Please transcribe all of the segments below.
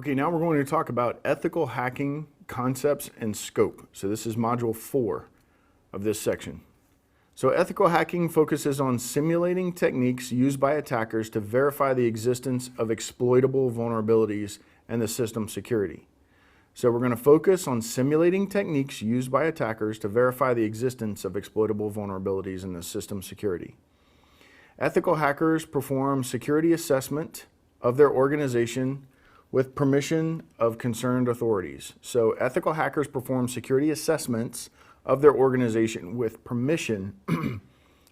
Okay, now we're going to talk about ethical hacking concepts and scope. So this is module 4 of this section. So ethical hacking focuses on simulating techniques used by attackers to verify the existence of exploitable vulnerabilities and the system security. So we're going to focus on simulating techniques used by attackers to verify the existence of exploitable vulnerabilities in the system security. Ethical hackers perform security assessment of their organization with permission of concerned authorities. So ethical hackers perform security assessments of their organization with permission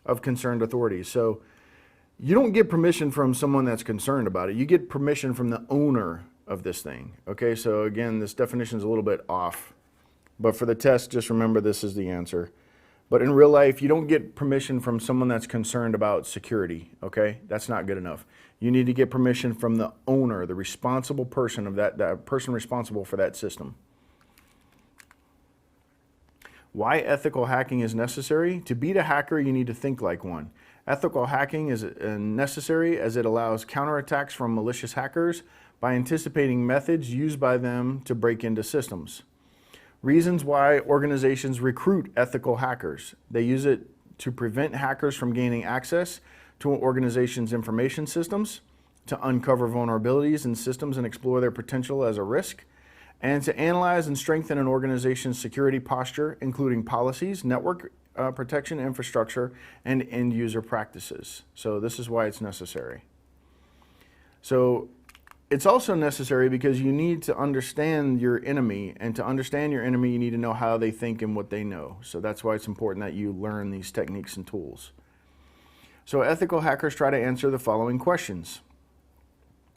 of concerned authorities. So you don't get permission from someone that's concerned about it. You get permission from the owner of this thing. Okay, so again, this definition is a little bit off, but for the test, just remember this is the answer. But in real life, you don't get permission from someone that's concerned about security, okay? That's not good enough. You need to get permission from the owner, the responsible person of that person responsible for that system. Why ethical hacking is necessary? To beat a hacker, you need to think like one. Ethical hacking is necessary as it allows counterattacks from malicious hackers by anticipating methods used by them to break into systems. Reasons why organizations recruit ethical hackers. They use it to prevent hackers from gaining access to an organization's information systems, to uncover vulnerabilities in systems and explore their potential as a risk, and to analyze and strengthen an organization's security posture, including policies, network protection infrastructure, and end user practices. So this is why it's necessary. So it's also necessary because you need to understand your enemy, and to understand your enemy, you need to know how they think and what they know. So that's why it's important that you learn these techniques and tools. So ethical hackers try to answer the following questions.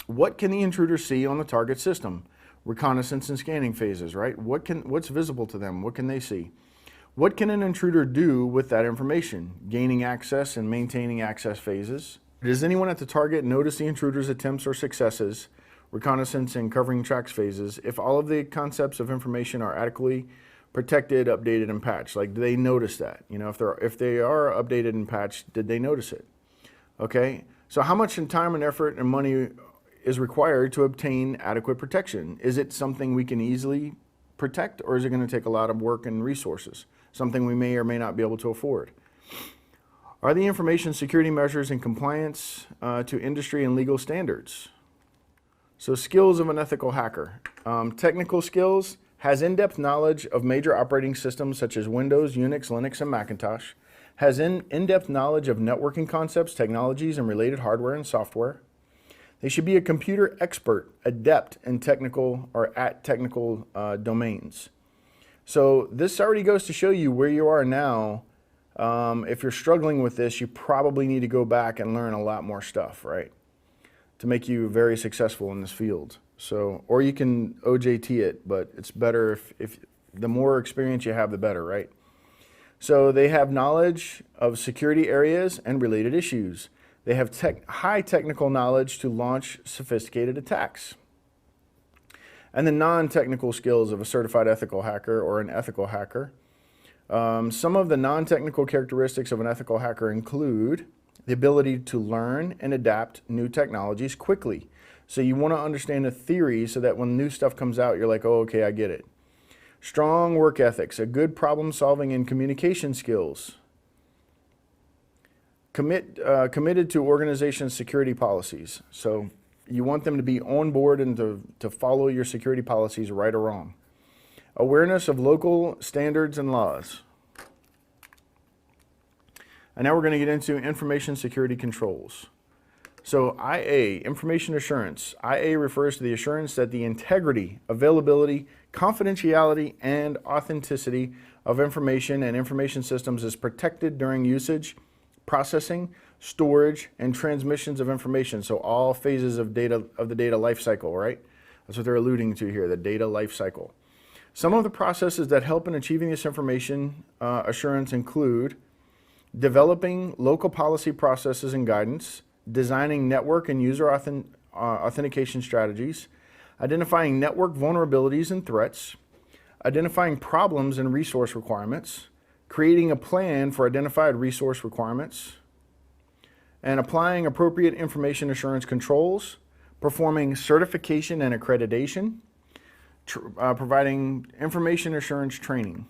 What can the intruder see on the target system? Reconnaissance and scanning phases, right? What's visible to them? What can they see? What can an intruder do with that information? Gaining access and maintaining access phases. Does anyone at the target notice the intruder's attempts or successes? Reconnaissance and covering tracks phases. If all of the concepts of information are adequately protected, updated, and patched, like do they notice that? You know, if they are updated and patched, did they notice it? Okay, so how much time and effort and money is required to obtain adequate protection? Is it something we can easily protect, or is it going to take a lot of work and resources? Something we may or may not be able to afford. Are the information security measures in compliance to industry and legal standards? So skills of an ethical hacker. Technical skills: has in-depth knowledge of major operating systems such as Windows, Unix, Linux, and Macintosh. Has in-depth knowledge of networking concepts, technologies, and related hardware and software. They should be a computer expert, adept in technical domains. So this already goes to show you where you are now. If you're struggling with this, you probably need to go back and learn a lot more stuff, right? To make you very successful in this field. So, or you can OJT it, but it's better if the more experience you have, the better, right? So they have knowledge of security areas and related issues. They have high technical knowledge to launch sophisticated attacks. And the non-technical skills of a certified ethical hacker or an ethical hacker. Some of the non-technical characteristics of an ethical hacker include the ability to learn and adapt new technologies quickly. So you want to understand the theory so that when new stuff comes out, you're like, oh, okay, I get it. Strong work ethics, a good problem solving and communication skills. Committed to organization security policies. So you want them to be on board and to follow your security policies, right or wrong. Awareness of local standards and laws. And now we're going to get into information security controls. So IA, information assurance. IA refers to the assurance that the integrity, availability, confidentiality, and authenticity of information and information systems is protected during usage, processing, storage, and transmissions of information. So all phases of the data life cycle, right? That's what they're alluding to here, the data life cycle. Some of the processes that help in achieving this information assurance include developing local policy processes and guidance, designing network and user authentication strategies, identifying network vulnerabilities and threats, identifying problems and resource requirements, creating a plan for identified resource requirements, and applying appropriate information assurance controls, performing certification and accreditation, providing information assurance training.